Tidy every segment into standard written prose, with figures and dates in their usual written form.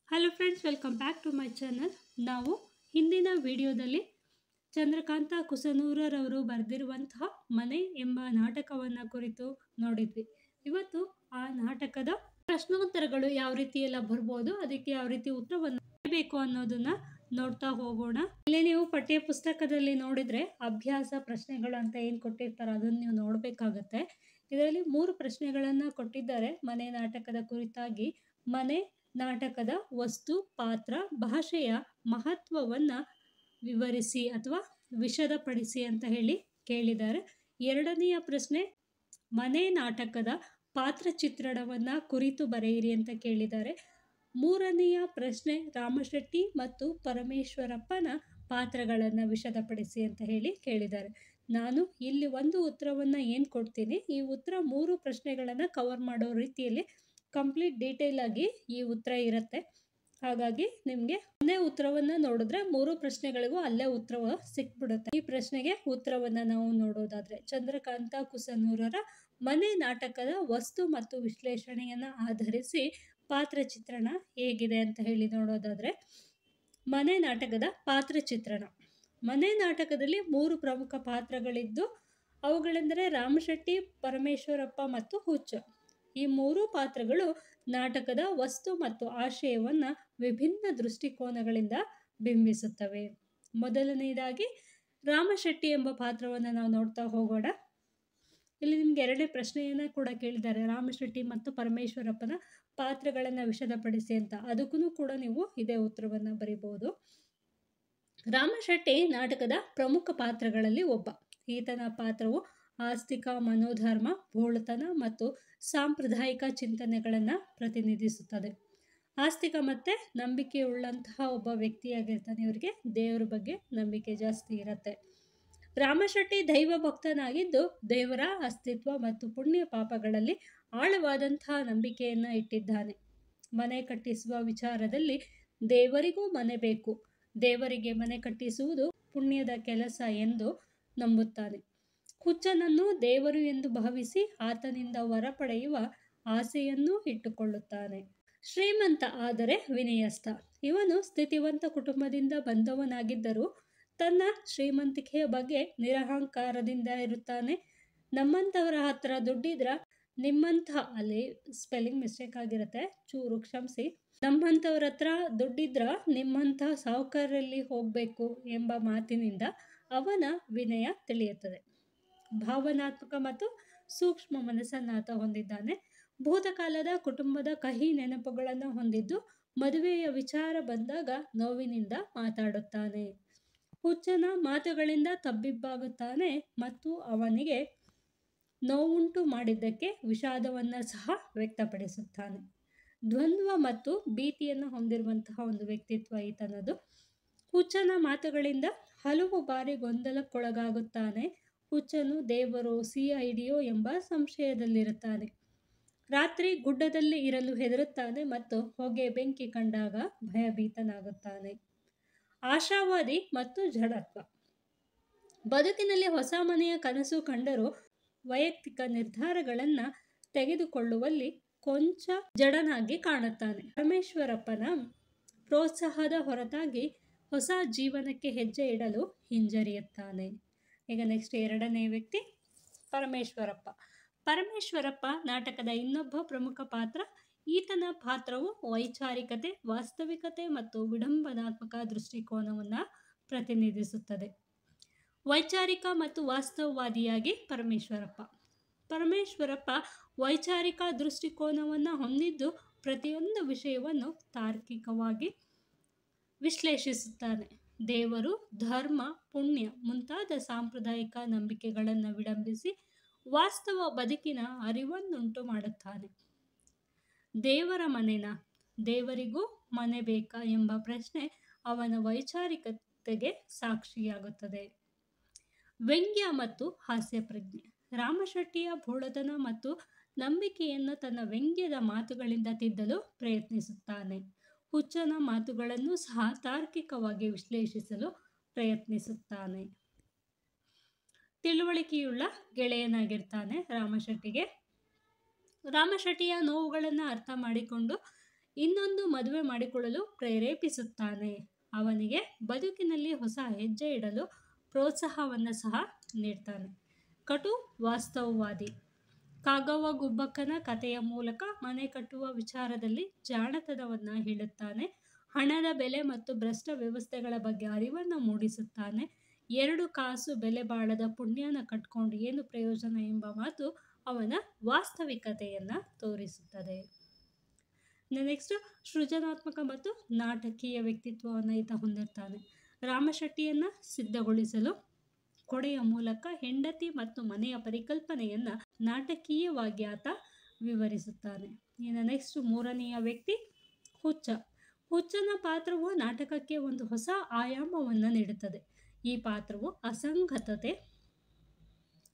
Hello friends, welcome back to my channel. ನಾವು ಹಿಂದಿನ ವಿಡಿಯೋದಲ್ಲಿ ಚಂದ್ರಕಾಂತ ಕುಸನೂರರವರು ಬರೆದಿರುವಂತಹ ಮನೆ ಎಂಬ ನಾಟಕವನ್ನು ಕುರಿತು ನೋಡಿದ್ವಿ. ಇವತ್ತು ಆ ನಾಟಕದ ಪ್ರಶ್ನೋತ್ತರಗಳು ಯಾವ ರೀತಿ ಎಲ್ಲ ಬರ್ಬೋದು, ಅದಕ್ಕೆ ಯಾವ ರೀತಿ ಉತ್ತರವನ್ನು ಬೇಕು ಅನ್ನೋದನ್ನ ನೋಡ್ತಾ ಹೋಗೋಣ. ಇಲ್ಲಿ ನೀವು ಪಠ್ಯ ಪುಸ್ತಕದಲ್ಲಿ ನೋಡಿದ್ರೆ ಅಭ್ಯಾಸ ಪ್ರಶ್ನೆಗಳು ಅಂತ ಏನು ಕೊಟ್ಟಿರ್ತಾರೆ ಅದನ್ನು ನೀವು ನೋಡಬೇಕಾಗತ್ತೆ. ಇದರಲ್ಲಿ 3 ಪ್ರಶ್ನೆಗಳನ್ನು ಕೊಟ್ಟಿದ್ದಾರೆ ಮನೆ ನಾಟಕದ ಕುರಿತಾಗಿ. ಮನೆ ನಾಟಕದ ವಸ್ತು, ಪಾತ್ರ, ಭಾಷೆಯ ಮಹತ್ವವನ್ನು ವಿವರಿಸಿ ಅಥವಾ ವಿಶದಪಡಿಸಿ ಅಂತ ಹೇಳಿ ಕೇಳಿದ್ದಾರೆ. 2ನೆಯ ಪ್ರಶ್ನೆ ಮನೆ ನಾಟಕದ ಪಾತ್ರ ಚಿತ್ರಣವನ್ನು ಕುರಿತು ಬರೆಯಿರಿ ಅಂತ ಕೇಳಿದ್ದಾರೆ. 3ನೆಯ ಪ್ರಶ್ನೆ ರಾಮಶೆಟ್ಟಿ ಮತ್ತು ಪರಮೇಶ್ವರಪ್ಪನ ಪಾತ್ರಗಳನ್ನು ವಿಶದಪಡಿಸಿ ಅಂತ ಹೇಳಿ ಕೇಳಿದ್ದಾರೆ. ನಾನು ಇಲ್ಲಿ ಒಂದು ಉತ್ತರವನ್ನು ಏನು ಕೊಡ್ತೀನಿ, ಈ ಉತ್ತರ 3 ಪ್ರಶ್ನೆಗಳನ್ನು ಕವರ್ ಮಾಡೋ ರೀತಿಯಲ್ಲಿ ಕಂಪ್ಲೀಟ್ ಡೀಟೇಲ್ ಆಗಿ ಈ ಉತ್ತರ ಇರುತ್ತೆ. ಹಾಗಾಗಿ ನಿಮಗೆ ಒಂದೇ ಉತ್ತರವನ್ನು ನೋಡಿದ್ರೆ 3 ಪ್ರಶ್ನೆಗಳಿಗೂ ಅಲ್ಲೇ ಉತ್ತರ ಸಿಕ್ಬಿಡುತ್ತೆ. ಈ ಪ್ರಶ್ನೆಗೆ ಉತ್ತರವನ್ನು ನಾವು ನೋಡೋದಾದ್ರೆ, ಚಂದ್ರಕಾಂತ ಕುಸನೂರರ ಮನೆ ನಾಟಕದ ವಸ್ತು ಮತ್ತು ವಿಶ್ಲೇಷಣೆಯನ್ನು ಆಧರಿಸಿ ಪಾತ್ರ ಚಿತ್ರಣ ಹೇಗಿದೆ ಅಂತ ಹೇಳಿ ನೋಡೋದಾದ್ರೆ, ಮನೆ ನಾಟಕದ ಪಾತ್ರ ಚಿತ್ರಣ. ಮನೆ ನಾಟಕದಲ್ಲಿ 3 ಪ್ರಮುಖ ಪಾತ್ರಗಳಿದ್ದು ಅವುಗಳೆಂದರೆ ರಾಮಶೆಟ್ಟಿ, ಪರಮೇಶ್ವರಪ್ಪ ಮತ್ತು ಹುಚ್ಚ. ಈ 3 ಪಾತ್ರಗಳು ನಾಟಕದ ವಸ್ತು ಮತ್ತು ಆಶಯವನ್ನು ವಿಭಿನ್ನ ದೃಷ್ಟಿಕೋನಗಳಿಂದ ಬಿಂಬಿಸುತ್ತವೆ. ಮೊದಲನೆಯದಾಗಿ ರಾಮಶೆಟ್ಟಿ ಎಂಬ ಪಾತ್ರವನ್ನು ನಾವು ನೋಡ್ತಾ ಹೋಗೋಣ. ಇಲ್ಲಿ ನಿಮ್ಗೆ 2ನೇ ಪ್ರಶ್ನೆಯನ್ನು ಕೂಡ ಕೇಳಿದ್ದಾರೆ, ರಾಮಶೆಟ್ಟಿ ಮತ್ತು ಪರಮೇಶ್ವರಪ್ಪನ ಪಾತ್ರಗಳನ್ನು ವಿಶದಪಡಿಸಿ ಅಂತ. ಅದಕ್ಕೂ ಕೂಡ ನೀವು ಇದೇ ಉತ್ತರವನ್ನು ಬರೀಬಹುದು. ರಾಮಶೆಟ್ಟಿ ನಾಟಕದ ಪ್ರಮುಖ ಪಾತ್ರಗಳಲ್ಲಿ ಒಬ್ಬ. ಈತನ ಪಾತ್ರವು ಆಸ್ತಿಕ ಮನೋಧರ್ಮ, ಭೋಳತನ ಮತ್ತು ಸಾಂಪ್ರದಾಯಿಕ ಚಿಂತನೆಗಳನ್ನು ಪ್ರತಿನಿಧಿಸುತ್ತದೆ. ಆಸ್ತಿಕ ಮತ್ತು ನಂಬಿಕೆಯುಳ್ಳಂತಹ ಒಬ್ಬ ವ್ಯಕ್ತಿಯಾಗಿರ್ತಾನೆ. ಇವರಿಗೆ ದೇವರ ಬಗ್ಗೆ ನಂಬಿಕೆ ಜಾಸ್ತಿ ಇರುತ್ತೆ. ರಾಮಶೆಟ್ಟಿ ದೈವ ಭಕ್ತನಾಗಿದ್ದು ದೇವರ ಅಸ್ತಿತ್ವ ಮತ್ತು ಪುಣ್ಯ ಪಾಪಗಳಲ್ಲಿ ಆಳವಾದಂತಹ ನಂಬಿಕೆಯನ್ನು ಇಟ್ಟಿದ್ದಾನೆ. ಮನೆ ಕಟ್ಟಿಸುವ ವಿಚಾರದಲ್ಲಿ ದೇವರಿಗೂ ಮನೆ ಬೇಕು, ದೇವರಿಗೆ ಮನೆ ಕಟ್ಟಿಸುವುದು ಪುಣ್ಯದ ಕೆಲಸ ಎಂದು ನಂಬುತ್ತಾನೆ. ಹುಚ್ಚನನ್ನು ದೇವರು ಎಂದು ಭಾವಿಸಿ ಆತನಿಂದ ವರ ಪಡೆಯುವ ಆಸೆಯನ್ನೂ ಇಟ್ಟುಕೊಳ್ಳುತ್ತಾನೆ. ಶ್ರೀಮಂತ ಆದರೆ ವಿನಯಸ್ಥ. ಇವನು ಸ್ಥಿತಿವಂತ ಕುಟುಂಬದಿಂದ ಬಂದವನಾಗಿದ್ದರೂ ತನ್ನ ಶ್ರೀಮಂತಿಕೆಯ ಬಗ್ಗೆ ನಿರಹಂಕಾರದಿಂದ ಇರುತ್ತಾನೆ. ನಮ್ಮಂಥವರ ಹತ್ರ ದುಡ್ಡಿದ್ರ ನಿಮ್ಮಂಥ, ಅಲ್ಲಿ ಸ್ಪೆಲ್ಲಿಂಗ್ ಮಿಸ್ಟೇಕ್ ಆಗಿರುತ್ತೆ, ಚೂರು ಕ್ಷಮಿಸಿ. ನಮ್ಮಂಥವ್ರ ಹತ್ರ ದುಡ್ಡಿದ್ರ ನಿಮ್ಮಂಥ ಸಾಹುಕಾರರಲ್ಲಿ ಹೋಗಬೇಕು ಎಂಬ ಮಾತಿನಿಂದ ಅವನ ವಿನಯ ತಿಳಿಯುತ್ತದೆ. ಭಾವನಾತ್ಮಕ ಮತ್ತು ಸೂಕ್ಷ್ಮ ಮನಸ್ಸನ್ನು ಆತ ಹೊಂದಿದ್ದಾನೆ. ಭೂತಕಾಲದ ಕುಟುಂಬದ ಕಹಿ ನೆನಪುಗಳನ್ನು ಹೊಂದಿದ್ದು ಮದುವೆಯ ವಿಚಾರ ಬಂದಾಗ ನೋವಿನಿಂದ ಮಾತಾಡುತ್ತಾನೆ. ಹುಚ್ಚನ ಮಾತುಗಳಿಂದ ತಬ್ಬಿಬ್ಬಾಗುತ್ತಾನೆ ಮತ್ತು ಅವನಿಗೆ ನೋವುಂಟು ಮಾಡಿದ್ದಕ್ಕೆ ವಿಷಾದವನ್ನು ಸಹ ವ್ಯಕ್ತಪಡಿಸುತ್ತಾನೆ. ದ್ವಂದ್ವ ಮತ್ತು ಭೀತಿಯನ್ನು ಹೊಂದಿರುವಂತಹ ಒಂದು ವ್ಯಕ್ತಿತ್ವ ಈತನದು. ಹುಚ್ಚನ ಮಾತುಗಳಿಂದ ಹಲವು ಬಾರಿ ಗೊಂದಲಕ್ಕೊಳಗಾಗುತ್ತಾನೆ. ಹುಚ್ಚನು ದೇವರು, CIDಯೋ ಎಂಬ ಸಂಶಯದಲ್ಲಿರುತ್ತಾನೆ. ರಾತ್ರಿ ಗುಡ್ಡದಲ್ಲಿ ಇರಲು ಹೆದರುತ್ತಾನೆ ಮತ್ತು ಹೊಗೆ ಬೆಂಕಿ ಕಂಡಾಗ ಭಯಭೀತನಾಗುತ್ತಾನೆ. ಆಶಾವಾದಿ ಮತ್ತು ಜಡತ್ವ. ಬದುಕಿನಲ್ಲಿ ಹೊಸ ಮನೆಯ ಕನಸು ಕಂಡರೂ ವೈಯಕ್ತಿಕ ನಿರ್ಧಾರಗಳನ್ನು ತೆಗೆದುಕೊಳ್ಳುವಲ್ಲಿ ಕೊಂಚ ಜಡನಾಗಿ ಕಾಣುತ್ತಾನೆ. ಪರಮೇಶ್ವರಪ್ಪನ ಪ್ರೋತ್ಸಾಹದ ಹೊರತಾಗಿ ಹೊಸ ಜೀವನಕ್ಕೆ ಹೆಜ್ಜೆ ಇಡಲು ಹಿಂಜರಿಯುತ್ತಾನೆ. ಈಗ ನೆಕ್ಸ್ಟ್ 2ನೇ ವ್ಯಕ್ತಿ ಪರಮೇಶ್ವರಪ್ಪ. ಪರಮೇಶ್ವರಪ್ಪ ನಾಟಕದ ಇನ್ನೊಬ್ಬ ಪ್ರಮುಖ ಪಾತ್ರ. ಈತನ ಪಾತ್ರವು ವೈಚಾರಿಕತೆ, ವಾಸ್ತವಿಕತೆ ಮತ್ತು ವಿಡಂಬನಾತ್ಮಕ ದೃಷ್ಟಿಕೋನವನ್ನು ಪ್ರತಿನಿಧಿಸುತ್ತದೆ. ವೈಚಾರಿಕ ಮತ್ತು ವಾಸ್ತವವಾದಿಯಾಗಿ ಪರಮೇಶ್ವರಪ್ಪ ವೈಚಾರಿಕ ದೃಷ್ಟಿಕೋನವನ್ನು ಹೊಂದಿದ್ದು ಪ್ರತಿಯೊಂದು ವಿಷಯವನ್ನು ತಾರ್ಕಿಕವಾಗಿ ವಿಶ್ಲೇಷಿಸುತ್ತಾನೆ. ದೇವರು, ಧರ್ಮ, ಪುಣ್ಯ ಮುಂತಾದ ಸಾಂಪ್ರದಾಯಿಕ ನಂಬಿಕೆಗಳನ್ನು ವಿಡಂಬಿಸಿ ವಾಸ್ತವ ಬದುಕಿನ ಅರಿವನ್ನುಂಟು ಮಾಡುತ್ತಾನೆ. ದೇವರ ಮನೆನಾ, ದೇವರಿಗೂ ಮನೆ ಬೇಕಾ ಎಂಬ ಪ್ರಶ್ನೆ ಅವನ ವೈಚಾರಿಕತೆಗೆ ಸಾಕ್ಷಿಯಾಗುತ್ತದೆ. ವ್ಯಂಗ್ಯ ಮತ್ತು ಹಾಸ್ಯ ಪ್ರಜ್ಞೆ. ರಾಮಶೆಟ್ಟಿಯ ಭೋಳತನ ಮತ್ತು ನಂಬಿಕೆಯನ್ನು ತನ್ನ ವ್ಯಂಗ್ಯದ ಮಾತುಗಳಿಂದ ತಿದ್ದಲು ಪ್ರಯತ್ನಿಸುತ್ತಾನೆ. ಹುಚ್ಚನ ಮಾತುಗಳನ್ನು ಸಹ ತಾರ್ಕಿಕವಾಗಿ ವಿಶ್ಲೇಷಿಸಲು ಪ್ರಯತ್ನಿಸುತ್ತಾನೆ. ತಿಳುವಳಿಕೆಯುಳ್ಳ ಗೆಳೆಯನಾಗಿರ್ತಾನೆ ರಾಮಶೆಟ್ಟಿಗೆ. ರಾಮಶೆಟ್ಟಿಯ ನೋವುಗಳನ್ನು ಅರ್ಥ ಮಾಡಿಕೊಂಡು ಇನ್ನೊಂದು ಮದುವೆ ಮಾಡಿಕೊಳ್ಳಲು ಪ್ರೇರೇಪಿಸುತ್ತಾನೆ. ಅವನಿಗೆ ಬದುಕಿನಲ್ಲಿ ಹೊಸ ಹೆಜ್ಜೆ ಇಡಲು ಪ್ರೋತ್ಸಾಹವನ್ನು ಸಹ ನೀಡ್ತಾನೆ. ಕಟು ವಾಸ್ತವವಾದಿ. ಕಾಗವ್ವ ಗುಬ್ಬಕ್ಕನ ಕಥೆಯ ಮೂಲಕ ಮನೆ ಕಟ್ಟುವ ವಿಚಾರದಲ್ಲಿ ಜಾಣತನವನ್ನು ಹೇಳುತ್ತಾನೆ. ಹಣದ ಬೆಲೆ ಮತ್ತು ಭ್ರಷ್ಟ ವ್ಯವಸ್ಥೆಗಳ ಬಗ್ಗೆ ಅರಿವನ್ನು ಮೂಡಿಸುತ್ತಾನೆ. 2 ಕಾಸು ಬೆಲೆ ಬಾಳದ ಪುಣ್ಯನ ಕಟ್ಕೊಂಡು ಏನು ಪ್ರಯೋಜನ ಎಂಬ ಮಾತು ಅವನ ವಾಸ್ತವಿಕತೆಯನ್ನು ತೋರಿಸುತ್ತದೆ. ನೆಕ್ಸ್ಟ್, ಸೃಜನಾತ್ಮಕ ಮತ್ತು ನಾಟಕೀಯ ವ್ಯಕ್ತಿತ್ವವನ್ನು ಈತ ಹೊಂದಿರ್ತಾನೆ. ರಾಮಶೆಟ್ಟಿಯನ್ನು ಸಿದ್ಧಗೊಳಿಸಲು ಕೊಡೆಯ ಮೂಲಕ ಹೆಂಡತಿ ಮತ್ತು ಮನೆಯ ಪರಿಕಲ್ಪನೆಯನ್ನು ನಾಟಕೀಯವಾಗಿ ಆತ ವಿವರಿಸುತ್ತಾನೆ. ಇನ್ನು ನೆಕ್ಸ್ಟ್, ಮೂರನೆಯ ವ್ಯಕ್ತಿ ಹುಚ್ಚ. ಹುಚ್ಚನ ಪಾತ್ರವು ನಾಟಕಕ್ಕೆ ಒಂದು ಹೊಸ ಆಯಾಮವನ್ನು ನೀಡುತ್ತದೆ. ಈ ಪಾತ್ರವು ಅಸಂಗತತೆ,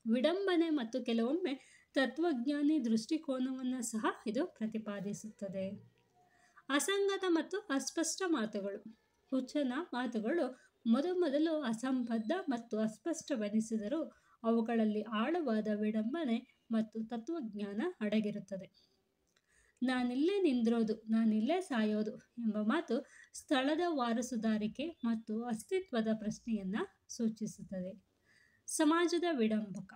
ವಿಡಂಬನೆ ಮತ್ತು ಕೆಲವೊಮ್ಮೆ ತತ್ವಜ್ಞಾನಿ ದೃಷ್ಟಿಕೋನವನ್ನು ಸಹ ಇದು ಪ್ರತಿಪಾದಿಸುತ್ತದೆ. ಅಸಂಗತ ಮತ್ತು ಅಸ್ಪಷ್ಟ ಮಾತುಗಳು. ಹುಚ್ಚನ ಮಾತುಗಳು ಮೊದಲು ಅಸಂಬದ್ಧ ಮತ್ತು ಅಸ್ಪಷ್ಟವೆನಿಸಿದರೂ ಅವುಗಳಲ್ಲಿ ಆಳವಾದ ವಿಡಂಬನೆ ಮತ್ತು ತತ್ವಜ್ಞಾನ ಅಡಗಿರುತ್ತದೆ. ನಾನಿಲ್ಲೇ ನಿಂದ್ರೋದು, ನಾನಿಲ್ಲೇ ಸಾಯೋದು ಎಂಬ ಮಾತು ಸ್ಥಳದ ವಾರಸುದಾರಿಕೆ ಮತ್ತು ಅಸ್ತಿತ್ವದ ಪ್ರಶ್ನೆಯನ್ನು ಸೂಚಿಸುತ್ತದೆ. ಸಮಾಜದ ವಿಡಂಬಕ.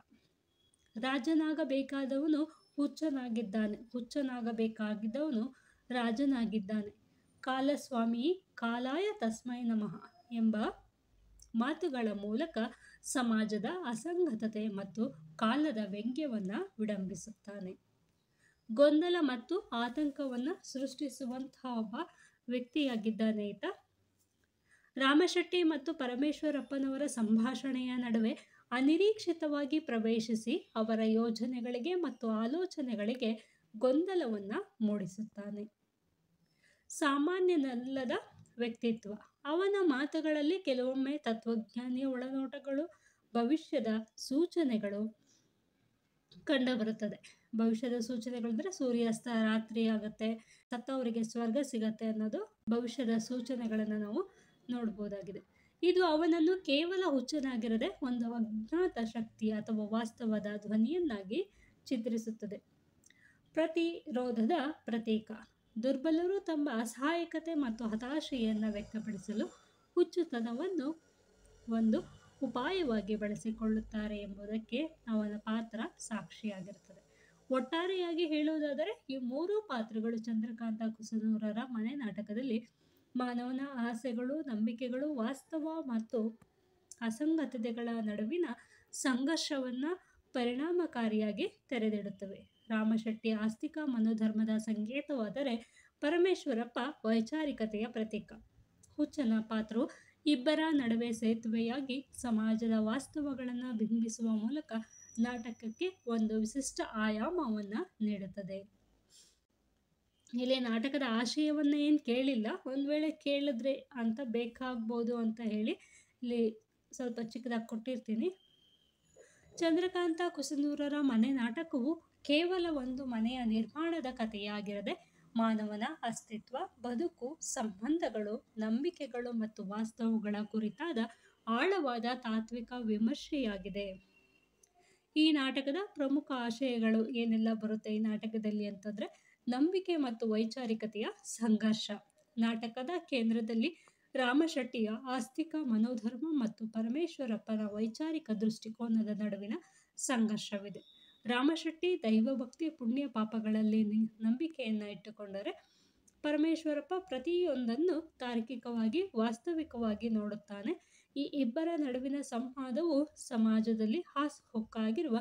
ರಾಜನಾಗಬೇಕಾದವನು ಹುಚ್ಚನಾಗಿದ್ದಾನೆ, ಹುಚ್ಚನಾಗಬೇಕಾಗಿದ್ದವನು ರಾಜನಾಗಿದ್ದಾನೆ. ಕಾಲಸ್ವಾಮಿ ಕಾಲಾಯ ತಸ್ಮೈ ನಮಃ ಎಂಬ ಮಾತುಗಳ ಮೂಲಕ ಸಮಾಜದ ಅಸಂಗತತೆ ಮತ್ತು ಕಾಲದ ವ್ಯಂಗ್ಯವನ್ನು ವಿಡಂಬಿಸುತ್ತಾನೆ. ಗೊಂದಲ ಮತ್ತು ಆತಂಕವನ್ನು ಸೃಷ್ಟಿಸುವಂತಹ ಒಬ್ಬ ವ್ಯಕ್ತಿಯಾಗಿದ್ದಾನೆ ಈತ. ರಾಮಶೆಟ್ಟಿ ಮತ್ತು ಪರಮೇಶ್ವರಪ್ಪನವರ ಸಂಭಾಷಣೆಯ ನಡುವೆ ಅನಿರೀಕ್ಷಿತವಾಗಿ ಪ್ರವೇಶಿಸಿ ಅವರ ಯೋಜನೆಗಳಿಗೆ ಮತ್ತು ಆಲೋಚನೆಗಳಿಗೆ ಗೊಂದಲವನ್ನು ಮೂಡಿಸುತ್ತಾನೆ. ಸಾಮಾನ್ಯನಲ್ಲದ ವ್ಯಕ್ತಿತ್ವ. ಅವನ ಮಾತುಗಳಲ್ಲಿ ಕೆಲವೊಮ್ಮೆ ತತ್ವಜ್ಞಾನಿಯ ಒಳನೋಟಗಳು, ಭವಿಷ್ಯದ ಸೂಚನೆಗಳು ಕಂಡುಬರುತ್ತದೆ. ಭವಿಷ್ಯದ ಸೂಚನೆಗಳು ಅಂದರೆ ಸೂರ್ಯಾಸ್ತ ರಾತ್ರಿ ಆಗುತ್ತೆ, ಸತ್ತವರಿಗೆ ಸ್ವರ್ಗ ಸಿಗತ್ತೆ ಅನ್ನೋದು ಭವಿಷ್ಯದ ಸೂಚನೆಗಳನ್ನು ನಾವು ನೋಡ್ಬೋದಾಗಿದೆ. ಇದು ಅವನನ್ನು ಕೇವಲ ಹುಚ್ಚನಾಗಿರದೆ ಒಂದು ಅಜ್ಞಾತ ಶಕ್ತಿ ಅಥವಾ ವಾಸ್ತವದ ಧ್ವನಿಯನ್ನಾಗಿ ಚಿತ್ರಿಸುತ್ತದೆ. ಪ್ರತಿರೋಧದ ಪ್ರತೀಕ. ದುರ್ಬಲರು ತಮ್ಮ ಅಸಹಾಯಕತೆ ಮತ್ತು ಹತಾಶೆಯನ್ನು ವ್ಯಕ್ತಪಡಿಸಲು ಹುಚ್ಚುತನವನ್ನು ಒಂದು ಉಪಾಯವಾಗಿ ಬಳಸಿಕೊಳ್ಳುತ್ತಾರೆ ಎಂಬುದಕ್ಕೆ ಅವನ ಪಾತ್ರ ಸಾಕ್ಷಿಯಾಗಿರುತ್ತದೆ. ಒಟ್ಟಾರೆಯಾಗಿ ಹೇಳುವುದಾದರೆ ಈ 3 ಪಾತ್ರಗಳು ಚಂದ್ರಕಾಂತ ಕುಸನೂರರ ಮನೆ ನಾಟಕದಲ್ಲಿ ಮಾನವನ ಆಸೆಗಳು, ನಂಬಿಕೆಗಳು, ವಾಸ್ತವ ಮತ್ತು ಅಸಂಗತತೆಗಳ ನಡುವಿನ ಸಂಘರ್ಷವನ್ನು ಪರಿಣಾಮಕಾರಿಯಾಗಿ ತೆರೆದಿಡುತ್ತವೆ. ರಾಮಶೆಟ್ಟಿ ಆಸ್ತಿಕ ಮನೋಧರ್ಮದ ಸಂಕೇತವಾದರೆ ಪರಮೇಶ್ವರಪ್ಪ ವೈಚಾರಿಕತೆಯ ಪ್ರತೀಕ. ಹುಚ್ಚನ ಪಾತ್ರವು ಇಬ್ಬರ ನಡುವೆ ಸೇತುವೆಯಾಗಿ ಸಮಾಜದ ವಾಸ್ತವಗಳನ್ನು ಬಿಂಬಿಸುವ ಮೂಲಕ ನಾಟಕಕ್ಕೆ ಒಂದು ವಿಶಿಷ್ಟ ಆಯಾಮವನ್ನು ನೀಡುತ್ತದೆ. ಇಲ್ಲಿ ನಾಟಕದ ಆಶಯವನ್ನು ಏನು ಕೇಳಿಲ್ಲ, ಒಂದು ವೇಳೆ ಕೇಳಿದ್ರೆ ಅಂತ ಬೇಕಾಗ್ಬೋದು ಅಂತ ಹೇಳಿ ಇಲ್ಲಿ ಸ್ವಲ್ಪ ಚಿಕ್ಕದಾಗಿ ಕೊಟ್ಟಿರ್ತೀನಿ. ಚಂದ್ರಕಾಂತ ಕುಸನೂರರ ಮನೆ ನಾಟಕವು ಕೇವಲ ಒಂದು ಮನೆಯ ನಿರ್ಮಾಣದ ಕಥೆಯಾಗಿರದೆ ಮಾನವನ ಅಸ್ತಿತ್ವ, ಬದುಕು, ಸಂಬಂಧಗಳು, ನಂಬಿಕೆಗಳು ಮತ್ತು ವಾಸ್ತವಗಳ ಕುರಿತಾದ ಆಳವಾದ ತಾತ್ವಿಕ ವಿಮರ್ಶೆಯಾಗಿದೆ. ಈ ನಾಟಕದ ಪ್ರಮುಖ ಆಶಯಗಳು ಏನೆಲ್ಲ ಬರುತ್ತೆ ಈ ನಾಟಕದಲ್ಲಿ ಅಂತಂದರೆ, ನಂಬಿಕೆ ಮತ್ತು ವೈಚಾರಿಕತೆಯ ಸಂಘರ್ಷ. ನಾಟಕದ ಕೇಂದ್ರದಲ್ಲಿ ರಾಮಶೆಟ್ಟಿಯ ಆಸ್ತಿಕ ಮನೋಧರ್ಮ ಮತ್ತು ಪರಮೇಶ್ವರಪ್ಪನ ವೈಚಾರಿಕ ದೃಷ್ಟಿಕೋನದ ನಡುವಿನ ಸಂಘರ್ಷವಿದೆ. ರಾಮಶೆಟ್ಟಿ ದೈವಭಕ್ತಿ, ಪುಣ್ಯ ಪಾಪಗಳಲ್ಲಿ ನಂಬಿಕೆಯನ್ನು ಇಟ್ಟುಕೊಂಡರೆ ಪರಮೇಶ್ವರಪ್ಪ ಪ್ರತಿಯೊಂದನ್ನು ತಾರ್ಕಿಕವಾಗಿ, ವಾಸ್ತವಿಕವಾಗಿ ನೋಡುತ್ತಾನೆ. ಈ ಇಬ್ಬರ ನಡುವಿನ ಸಂವಾದವು ಸಮಾಜದಲ್ಲಿ ಹಾಸುಹೊಕ್ಕಾಗಿರುವ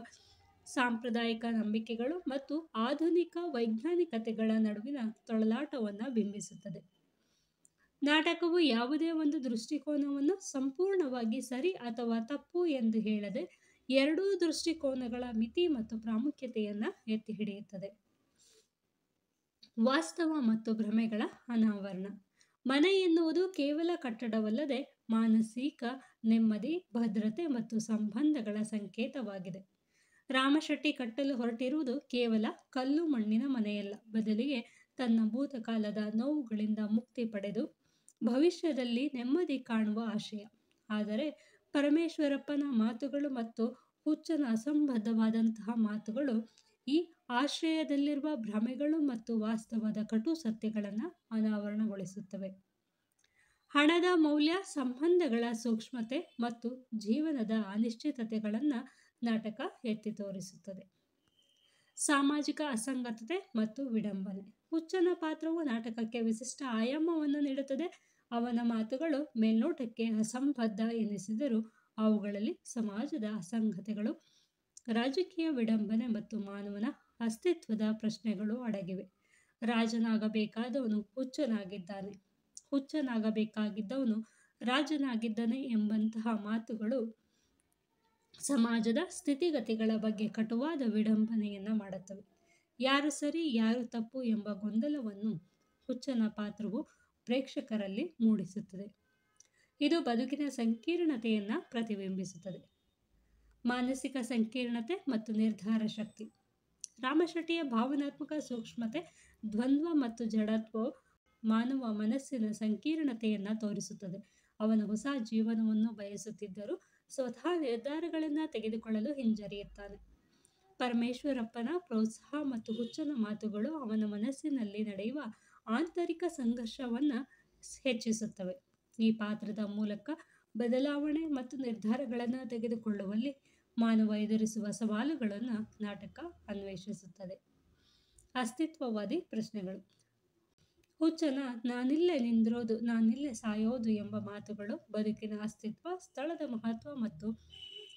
ಸಾಂಪ್ರದಾಯಿಕ ನಂಬಿಕೆಗಳು ಮತ್ತು ಆಧುನಿಕ ವೈಜ್ಞಾನಿಕತೆಗಳ ನಡುವಿನ ತೊಳಲಾಟವನ್ನು ಬಿಂಬಿಸುತ್ತದೆ. ನಾಟಕವು ಯಾವುದೇ ಒಂದು ದೃಷ್ಟಿಕೋನವನ್ನು ಸಂಪೂರ್ಣವಾಗಿ ಸರಿ ಅಥವಾ ತಪ್ಪು ಎಂದು ಹೇಳದೆ ಎರಡೂ ದೃಷ್ಟಿಕೋನಗಳ ಮಿತಿ ಮತ್ತು ಪ್ರಾಮುಖ್ಯತೆಯನ್ನು ಎತ್ತಿ ಹಿಡಿಯುತ್ತದೆ. ವಾಸ್ತವ ಮತ್ತು ಭ್ರಮೆಗಳ ಅನಾವರಣ. ಮನೆ ಎನ್ನುವುದು ಕೇವಲ ಕಟ್ಟಡವಲ್ಲದೆ ಮಾನಸಿಕ ನೆಮ್ಮದಿ, ಭದ್ರತೆ ಮತ್ತು ಸಂಬಂಧಗಳ ಸಂಕೇತವಾಗಿದೆ. ರಾಮಶೆಟ್ಟಿ ಕಟ್ಟಲು ಹೊರಟಿರುವುದು ಕೇವಲ ಕಲ್ಲು ಮಣ್ಣಿನ ಮನೆಯಲ್ಲ, ಬದಲಿಗೆ ತನ್ನ ಭೂತಕಾಲದ ನೋವುಗಳಿಂದ ಮುಕ್ತಿ ಪಡೆದು ಭವಿಷ್ಯದಲ್ಲಿ ನೆಮ್ಮದಿ ಕಾಣುವ ಆಶಯ. ಆದರೆ ಪರಮೇಶ್ವರಪ್ಪನ ಮಾತುಗಳು ಮತ್ತು ಹುಚ್ಚನ ಅಸಂಬದ್ಧವಾದಂತಹ ಮಾತುಗಳು ಈ ಆಶ್ರಯದಲ್ಲಿರುವ ಭ್ರಮೆಗಳು ಮತ್ತು ವಾಸ್ತವದ ಕಟು ಸತ್ಯಗಳನ್ನು ಅನಾವರಣಗೊಳಿಸುತ್ತವೆ. ಹಣದ ಮೌಲ್ಯ, ಸಂಬಂಧಗಳ ಸೂಕ್ಷ್ಮತೆ ಮತ್ತು ಜೀವನದ ಅನಿಶ್ಚಿತತೆಗಳನ್ನು ನಾಟಕ ಎತ್ತಿ ತೋರಿಸುತ್ತದೆ. ಸಾಮಾಜಿಕ ಅಸಂಗತತೆ ಮತ್ತು ವಿಡಂಬನೆ. ಹುಚ್ಚನ ಪಾತ್ರವು ನಾಟಕಕ್ಕೆ ವಿಶಿಷ್ಟ ಆಯಾಮವನ್ನು ನೀಡುತ್ತದೆ. ಅವನ ಮಾತುಗಳು ಮೇಲ್ನೋಟಕ್ಕೆ ಅಸಂಬದ್ಧ ಎನಿಸಿದರೂ ಅವುಗಳಲ್ಲಿ ಸಮಾಜದ ಅಸಂಗತತೆಗಳು, ರಾಜಕೀಯ ವಿಡಂಬನೆ ಮತ್ತು ಮಾನವನ ಅಸ್ತಿತ್ವದ ಪ್ರಶ್ನೆಗಳು ಅಡಗಿವೆ. ರಾಜನಾಗಬೇಕಾದವನು ಹುಚ್ಚನಾಗಿದ್ದಾನೆ, ಹುಚ್ಚನಾಗಬೇಕಾಗಿದ್ದವನು ರಾಜನಾಗಿದ್ದಾನೆ ಎಂಬಂತಹ ಮಾತುಗಳು ಸಮಾಜದ ಸ್ಥಿತಿಗತಿಗಳ ಬಗ್ಗೆ ಕಟುವಾದ ವಿಡಂಬನೆಯನ್ನು ಮಾಡುತ್ತವೆ. ಯಾರು ಸರಿ ಯಾರು ತಪ್ಪು ಎಂಬ ಗೊಂದಲವನ್ನು ಹುಚ್ಚನ ಪಾತ್ರವು ಪ್ರೇಕ್ಷಕರಲ್ಲಿ ಮೂಡಿಸುತ್ತದೆ. ಇದು ಬದುಕಿನ ಸಂಕೀರ್ಣತೆಯನ್ನು ಪ್ರತಿಬಿಂಬಿಸುತ್ತದೆ. ಮಾನಸಿಕ ಸಂಕೀರ್ಣತೆ ಮತ್ತು ನಿರ್ಧಾರ ಶಕ್ತಿ. ರಾಮಶೆಟ್ಟಿಯ ಭಾವನಾತ್ಮಕ ಸೂಕ್ಷ್ಮತೆ, ದ್ವಂದ್ವ ಮತ್ತು ಜಡತ್ವವು ಮಾನವ ಮನಸ್ಸಿನ ಸಂಕೀರ್ಣತೆಯನ್ನು ತೋರಿಸುತ್ತದೆ. ಅವನು ಹೊಸ ಜೀವನವನ್ನು ಬಯಸುತ್ತಿದ್ದರೂ ಸ್ವತಃ ನಿರ್ಧಾರಗಳನ್ನು ತೆಗೆದುಕೊಳ್ಳಲು ಹಿಂಜರಿಯುತ್ತಾನೆ. ಪರಮೇಶ್ವರಪ್ಪನ ಪ್ರೋತ್ಸಾಹ ಮತ್ತು ಹುಚ್ಚನ ಮಾತುಗಳು ಅವನ ಮನಸ್ಸಿನಲ್ಲಿ ನಡೆಯುವ ಆಂತರಿಕ ಸಂಘರ್ಷವನ್ನು ಹೆಚ್ಚಿಸುತ್ತವೆ. ಈ ಪಾತ್ರದ ಮೂಲಕ ಬದಲಾವಣೆ ಮತ್ತು ನಿರ್ಧಾರಗಳನ್ನು ತೆಗೆದುಕೊಳ್ಳುವಲ್ಲಿ ಮಾನವ ಎದುರಿಸುವ ಸವಾಲುಗಳನ್ನು ನಾಟಕ ಅನ್ವೇಷಿಸುತ್ತದೆ. ಅಸ್ತಿತ್ವವಾದಿ ಪ್ರಶ್ನೆಗಳು. ಹುಚ್ಚನ "ನಾನಿಲ್ಲೇ ನಿಂದ್ರೋದು, ನಾನಿಲ್ಲೇ ಸಾಯೋದು" ಎಂಬ ಮಾತುಗಳು ಬದುಕಿನ ಅಸ್ತಿತ್ವ, ಸ್ಥಳದ ಮಹತ್ವ ಮತ್ತು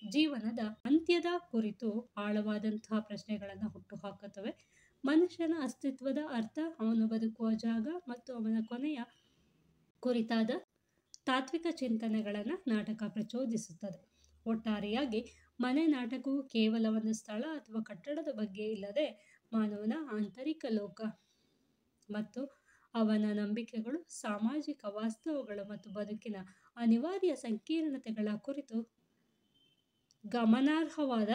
ಜೀವನದ ಅಂತ್ಯದ ಕುರಿತು ಆಳವಾದಂತಹ ಪ್ರಶ್ನೆಗಳನ್ನು ಹುಟ್ಟುಹಾಕುತ್ತವೆ. ಮನುಷ್ಯನ ಅಸ್ತಿತ್ವದ ಅರ್ಥ, ಅವನು ಬದುಕುವ ಜಾಗ ಮತ್ತು ಅವನ ಕೊನೆಯ ಕುರಿತಾದ ತಾತ್ವಿಕ ಚಿಂತನೆಗಳನ್ನು ನಾಟಕ ಪ್ರಚೋದಿಸುತ್ತದೆ. ಒಟ್ಟಾರೆಯಾಗಿ ಮನೆ ನಾಟಕವು ಕೇವಲ ಒಂದು ಸ್ಥಳ ಅಥವಾ ಕಟ್ಟಡದ ಬಗ್ಗೆ ಇಲ್ಲದೆ ಮಾನವನ ಆಂತರಿಕ ಲೋಕ ಮತ್ತು ಅವನ ನಂಬಿಕೆಗಳು, ಸಾಮಾಜಿಕ ವಾಸ್ತವಗಳು ಮತ್ತು ಬದುಕಿನ ಅನಿವಾರ್ಯ ಸಂಕೀರ್ಣತೆಗಳ ಕುರಿತು ಗಮನಾರ್ಹವಾದ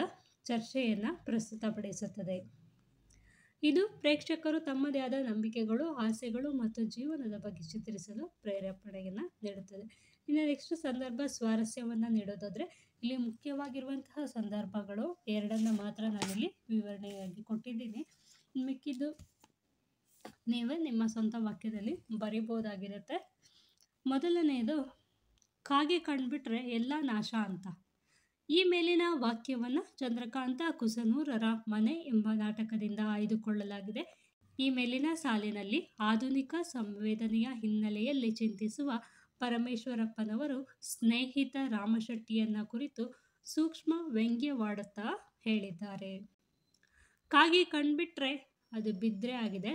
ಚರ್ಚೆಯನ್ನು ಪ್ರಸ್ತುತಪಡಿಸುತ್ತದೆ. ಇದು ಪ್ರೇಕ್ಷಕರು ತಮ್ಮದೇ ಆದ ನಂಬಿಕೆಗಳು, ಆಸೆಗಳು ಮತ್ತು ಜೀವನದ ಬಗ್ಗೆ ಚಿತ್ರಿಸಲು ಪ್ರೇರೇಪಣೆಯನ್ನು ನೀಡುತ್ತದೆ. ಇನ್ನು ನೆಕ್ಸ್ಟ್ ಸಂದರ್ಭ ಸ್ವಾರಸ್ಯವನ್ನು ನೀಡೋದಾದರೆ, ಇಲ್ಲಿ ಮುಖ್ಯವಾಗಿರುವಂತಹ ಸಂದರ್ಭಗಳು ಎರಡನ್ನು ಮಾತ್ರ ನಾನಿಲ್ಲಿ ವಿವರಣೆಯಾಗಿ ಕೊಟ್ಟಿದ್ದೀನಿ. ಮಿಕ್ಕಿದ್ದು ನೀವೇ ನಿಮ್ಮ ಸ್ವಂತ ವಾಕ್ಯದಲ್ಲಿ ಬರಿಬೋದಾಗಿರುತ್ತೆ. ಮೊದಲನೆಯದು, ಕಾಗೆ ಕಂಡುಬಿಟ್ರೆ ಎಲ್ಲ ನಾಶ ಅಂತ. ಈ ಮೇಲಿನ ವಾಕ್ಯವನ್ನು ಚಂದ್ರಕಾಂತ ಕುಸನೂರರ ಮನೆ ಎಂಬ ನಾಟಕದಿಂದ ಆಯ್ದುಕೊಳ್ಳಲಾಗಿದೆ. ಈ ಮೇಲಿನ ಸಾಲಿನಲ್ಲಿ ಆಧುನಿಕ ಸಂವೇದನೆಯ ಹಿನ್ನೆಲೆಯಲ್ಲಿ ಚಿಂತಿಸುವ ಪರಮೇಶ್ವರಪ್ಪನವರು ಸ್ನೇಹಿತ ರಾಮಶೆಟ್ಟಿಯನ್ನ ಕುರಿತು ಸೂಕ್ಷ್ಮ ವ್ಯಂಗ್ಯವಾಡುತ್ತಾ ಹೇಳಿದ್ದಾರೆ. ಕಾಗೆ ಕಂಡುಬಿಟ್ರೆ ಅದು ಬಿದ್ರೆ ಆಗಿದೆ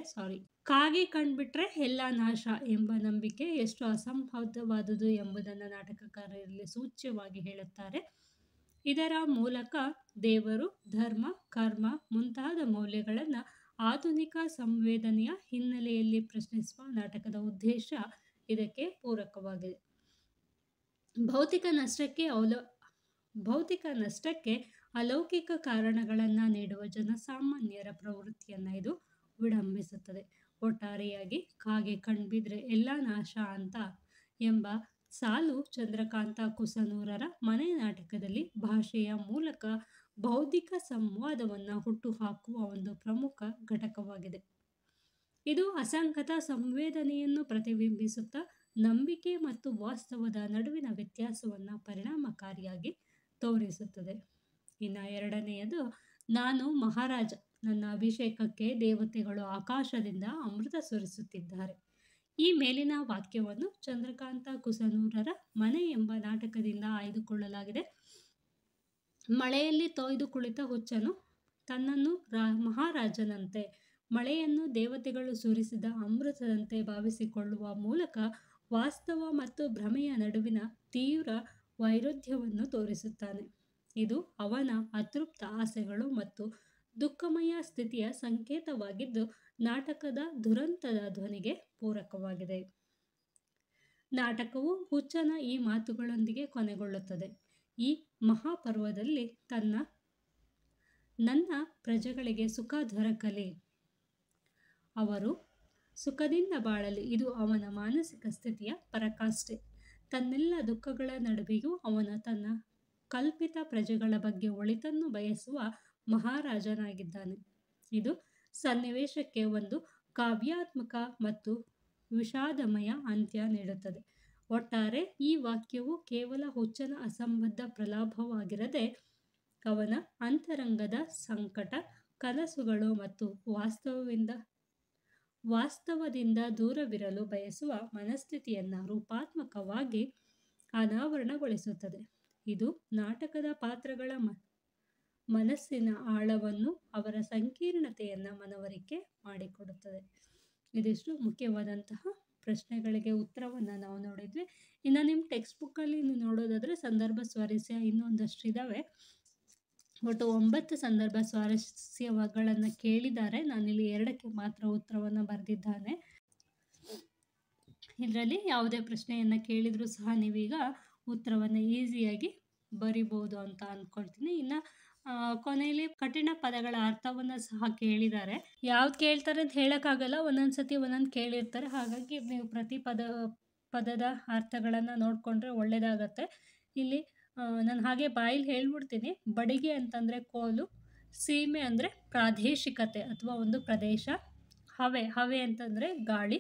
ಕಾಗೆ ಕಂಡುಬಿಟ್ರೆ ಎಲ್ಲ ನಾಶ ಎಂಬ ನಂಬಿಕೆ ಎಷ್ಟು ಅಸಂಬದ್ಧವಾದುದು ಎಂಬುದನ್ನು ನಾಟಕಕಾರರಲ್ಲಿ ಸೂಚ್ಯವಾಗಿ ಹೇಳುತ್ತಾರೆ. ಇದರ ಮೂಲಕ ದೇವರು, ಧರ್ಮ, ಕರ್ಮ ಮುಂತಾದ ಮೌಲ್ಯಗಳನ್ನು ಆಧುನಿಕ ಸಂವೇದನೆಯ ಹಿನ್ನೆಲೆಯಲ್ಲಿ ಪ್ರಶ್ನಿಸುವ ನಾಟಕದ ಉದ್ದೇಶ ಇದಕ್ಕೆ ಪೂರಕವಾಗಿದೆ. ಭೌತಿಕ ನಷ್ಟಕ್ಕೆ ಅಲೌಕಿಕ ಕಾರಣಗಳನ್ನು ನೀಡುವ ಜನಸಾಮಾನ್ಯರ ಪ್ರವೃತ್ತಿಯನ್ನು ಇದು ವಿಡಂಬಿಸುತ್ತದೆ. ಒಟ್ಟಾರೆಯಾಗಿ ಕಾಗೆ ಕಂಡುಬಿದ್ರೆ ಎಲ್ಲ ನಾಶ ಅಂತ ಎಂಬ ಸಾಲು ಚಂದ್ರಕಾಂತ ಕುಸನೂರರ ಮನೆ ನಾಟಕದಲ್ಲಿ ಭಾಷೆಯ ಮೂಲಕ ಬೌದ್ಧಿಕ ಸಂವಾದವನ್ನು ಹುಟ್ಟುಹಾಕುವ ಒಂದು ಪ್ರಮುಖ ಘಟಕವಾಗಿದೆ. ಇದು ಅಸಂಗತ ಸಂವೇದನೆಯನ್ನು ಪ್ರತಿಬಿಂಬಿಸುತ್ತಾ ನಂಬಿಕೆ ಮತ್ತು ವಾಸ್ತವದ ನಡುವಿನ ವ್ಯತ್ಯಾಸವನ್ನು ಪರಿಣಾಮಕಾರಿಯಾಗಿ ತೋರಿಸುತ್ತದೆ. ಇನ್ನು ಎರಡನೆಯದು, ನಾನು ಮಹಾರಾಜ, ನನ್ನ ಅಭಿಷೇಕಕ್ಕೆ ದೇವತೆಗಳು ಆಕಾಶದಿಂದ ಅಮೃತ ಸುರಿಸುತ್ತಿದ್ದಾರೆ. ಈ ಮೇಲಿನ ವಾಕ್ಯವನ್ನು ಚಂದ್ರಕಾಂತ ಕುಸನೂರರ ಮನೆ ಎಂಬ ನಾಟಕದಿಂದ ಆಯ್ದುಕೊಳ್ಳಲಾಗಿದೆ. ಮಳೆಯಲ್ಲಿ ತೊಯ್ದು ಕುಳಿತ ಹುಚ್ಚನು ತನ್ನನ್ನು ಮಹಾರಾಜನಂತೆ, ಮಳೆಯನ್ನು ದೇವತೆಗಳು ಸುರಿಸಿದ ಅಮೃತದಂತೆ ಭಾವಿಸಿಕೊಳ್ಳುವ ಮೂಲಕ ವಾಸ್ತವ ಮತ್ತು ಭ್ರಮೆಯ ನಡುವಿನ ತೀವ್ರ ವೈರುಧ್ಯವನ್ನು ತೋರಿಸುತ್ತಾನೆ. ಇದು ಅವನ ಅತೃಪ್ತ ಆಸೆಗಳು ಮತ್ತು ದುಃಖಮಯ ಸ್ಥಿತಿಯ ಸಂಕೇತವಾಗಿದ್ದು ನಾಟಕದ ದುರಂತದ ಧ್ವನಿಗೆ ಪೂರಕವಾಗಿದೆ. ನಾಟಕವು ಹುಚ್ಚನ ಈ ಮಾತುಗಳೊಂದಿಗೆ ಕೊನೆಗೊಳ್ಳುತ್ತದೆ. ಈ ಮಹಾಪರ್ವದಲ್ಲಿ ನನ್ನ ಪ್ರಜೆಗಳಿಗೆ ಸುಖ ದೊರಕಲಿ, ಅವರು ಸುಖದಿಂದ ಬಾಳಲಿ. ಇದು ಅವನ ಮಾನಸಿಕ ಸ್ಥಿತಿಯ ಪರಾಕಾಷ್ಠೆ. ತನ್ನೆಲ್ಲ ದುಃಖಗಳ ನಡುವೆಯೂ ಅವನು ತನ್ನ ಕಲ್ಪಿತ ಪ್ರಜೆಗಳ ಬಗ್ಗೆ ಒಳಿತನ್ನು ಬಯಸುವ ಮಹಾರಾಜನಾಗಿದ್ದಾನೆ. ಇದು ಸನ್ನಿವೇಶಕ್ಕೆ ಒಂದು ಕಾವ್ಯಾತ್ಮಕ ಮತ್ತು ವಿಷಾದಮಯ ಅಂತ್ಯ ನೀಡುತ್ತದೆ. ಒಟ್ಟಾರೆ ಈ ವಾಕ್ಯವು ಕೇವಲ ಹುಚ್ಚನ ಅಸಂಬದ್ಧ ಪ್ರಲಾಪವಾಗಿರದೆ ಅವನ ಅಂತರಂಗದ ಸಂಕಟ, ಕನಸುಗಳು ಮತ್ತು ವಾಸ್ತವದಿಂದ ದೂರವಿರಲು ಬಯಸುವ ಮನಸ್ಥಿತಿಯನ್ನು ರೂಪಾತ್ಮಕವಾಗಿ ಅನಾವರಣಗೊಳಿಸುತ್ತದೆ. ಇದು ನಾಟಕದ ಪಾತ್ರಗಳ ಮನಸ್ಸಿನ ಆಳವನ್ನು, ಅವರ ಸಂಕೀರ್ಣತೆಯನ್ನು ಮನವರಿಕೆ ಮಾಡಿಕೊಡುತ್ತದೆ. ಇದಿಷ್ಟು ಮುಖ್ಯವಾದಂತಹ ಪ್ರಶ್ನೆಗಳಿಗೆ ಉತ್ತರವನ್ನು ನಾವು ನೋಡಿದ್ವಿ. ಇನ್ನು ನಿಮ್ಮ ಟೆಕ್ಸ್ಟ್ ಬುಕ್ಕಲ್ಲಿ ನೀವು ನೋಡೋದಾದರೆ ಸಂದರ್ಭ ಸ್ವಾರಸ್ಯ ಇನ್ನೊಂದಷ್ಟು ಇದ್ದಾವೆ. ಒಟ್ಟು 9 ಸಂದರ್ಭ ಸ್ವಾರಸ್ಯಗಳನ್ನು ಕೇಳಿದ್ದಾರೆ. ನಾನಿಲ್ಲಿ 2ಕ್ಕೆ ಮಾತ್ರ ಉತ್ತರವನ್ನು ಬರೆದಿದ್ದಾನೆ. ಇದರಲ್ಲಿ ಯಾವುದೇ ಪ್ರಶ್ನೆಯನ್ನು ಕೇಳಿದರೂ ಸಹ ನೀವೀಗ ಉತ್ತರವನ್ನು ಈಸಿಯಾಗಿ ಬರಿಬೋದು ಅಂತ ಅಂದ್ಕೊಳ್ತೀನಿ. ಇನ್ನು ಕೊನೆಯಲ್ಲಿ ಕಠಿಣ ಪದಗಳ ಅರ್ಥವನ್ನು ಸಹ ಕೇಳಿದ್ದಾರೆ. ಯಾವ್ದು ಕೇಳ್ತಾರೆ ಅಂತ ಹೇಳೋಕ್ಕಾಗಲ್ಲ, ಒಂದೊಂದು ಸತಿ ಒಂದೊಂದು ಕೇಳಿರ್ತಾರೆ. ಹಾಗಾಗಿ ನೀವು ಪ್ರತಿ ಪದದ ಅರ್ಥಗಳನ್ನು ನೋಡಿಕೊಂಡ್ರೆ ಒಳ್ಳೆಯದಾಗತ್ತೆ. ಇಲ್ಲಿ ನಾನು ಹಾಗೆ ಬಾಯಲ್ಲಿ ಹೇಳ್ಬಿಡ್ತೀನಿ. ಬಡಿಗೆ ಅಂತಂದರೆ ಕೋಲು, ಸೀಮೆ ಅಂದರೆ ಪ್ರಾದೇಶಿಕತೆ ಅಥವಾ ಒಂದು ಪ್ರದೇಶ, ಹವೆ ಅಂತಂದರೆ ಗಾಳಿ,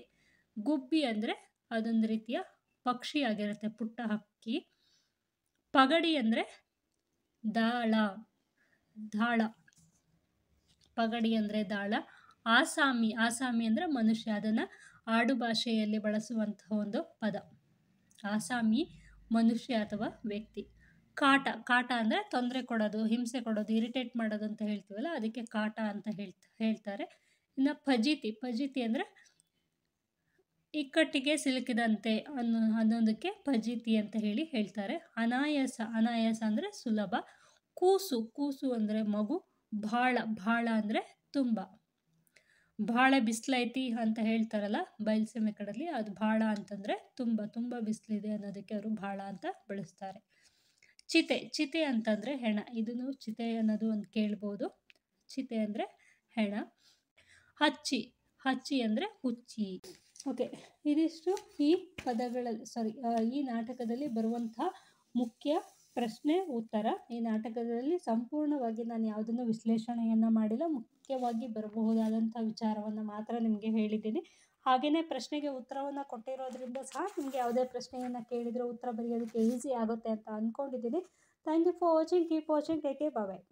ಗುಬ್ಬಿ ಅಂದರೆ ಅದೊಂದು ರೀತಿಯ ಪಕ್ಷಿ ಆಗಿರುತ್ತೆ, ಪುಟ್ಟ ಹಕ್ಕಿ, ಪಗಡಿ ಅಂದರೆ ದಾಳ, ಪಗಡಿ ಅಂದರೆ ದಾಳ, ಆಸಾಮಿ ಅಂದರೆ ಮನುಷ್ಯ, ಅದನ್ನು ಆಡು ಭಾಷೆಯಲ್ಲಿ ಬಳಸುವಂತಹ ಒಂದು ಪದ. ಆಸಾಮಿ ಮನುಷ್ಯ ಅಥವಾ ವ್ಯಕ್ತಿ. ಕಾಟ ಅಂದರೆ ತೊಂದರೆ ಕೊಡೋದು, ಹಿಂಸೆ ಕೊಡೋದು, ಇರಿಟೇಟ್ ಮಾಡೋದು ಅಂತ ಹೇಳ್ತೀವಲ್ಲ, ಅದಕ್ಕೆ ಕಾಟ ಅಂತ ಹೇಳ್ತಾರೆ. ಇನ್ನು ಫಜೀತಿ ಅಂದರೆ ಇಕ್ಕಟ್ಟಿಗೆ ಸಿಲುಕಿದಂತೆ ಅನ್ನೋದಕ್ಕೆ ಫಜೀತಿ ಅಂತ ಹೇಳ್ತಾರೆ. ಅನಾಯಾಸ ಅಂದರೆ ಸುಲಭ. ಕೂಸು ಅಂದರೆ ಮಗು. ಭಾಳ ಅಂದರೆ ತುಂಬ. ಭಾಳ ಬಿಸಿಲೈತಿ ಅಂತ ಹೇಳ್ತಾರಲ್ಲ ಬಯಲುಸೀಮೆ ಕಡೆಯಲ್ಲಿ, ಅದು ಭಾಳ ಅಂತಂದರೆ ತುಂಬ ಬಿಸಿಲಿದೆ ಅನ್ನೋದಕ್ಕೆ ಅವರು ಭಾಳ ಅಂತ ಬಳಸ್ತಾರೆ. ಚಿತೆ ಅಂತಂದರೆ ಹೆಣ. ಇದನ್ನು ಚಿತೆ ಅನ್ನೋದು ಒಂದು ಕೇಳ್ಬೋದು. ಚಿತೆ ಅಂದರೆ ಹೆಣ. ಹಚ್ಚಿ ಅಂದರೆ ಹುಚ್ಚಿ. ಓಕೆ, ಇದಿಷ್ಟು ಈ ನಾಟಕದಲ್ಲಿ ಬರುವಂತಹ ಮುಖ್ಯ ಪ್ರಶ್ನೆ ಉತ್ತರ. ಈ ನಾಟಕದಲ್ಲಿ ಸಂಪೂರ್ಣವಾಗಿ ನಾನು ಯಾವುದನ್ನು ವಿಶ್ಲೇಷಣೆಯನ್ನು ಮಾಡಿಲ್ಲ, ಮುಖ್ಯವಾಗಿ ಬರಬಹುದಾದಂಥ ವಿಚಾರವನ್ನು ಮಾತ್ರ ನಿಮಗೆ ಹೇಳಿದ್ದೀನಿ. ಹಾಗೆಯೇ ಪ್ರಶ್ನೆಗೆ ಉತ್ತರವನ್ನು ಕೊಟ್ಟಿರೋದ್ರಿಂದ ಸಹ ನಿಮಗೆ ಯಾವುದೇ ಪ್ರಶ್ನೆಯನ್ನು ಕೇಳಿದರೆ ಉತ್ತರ ಬರೆಯೋದಕ್ಕೆ ಈಸಿ ಆಗುತ್ತೆ ಅಂತ ಅಂದ್ಕೊಂಡಿದ್ದೀನಿ. Thank you for watching. Keep watching. Take care. Bye.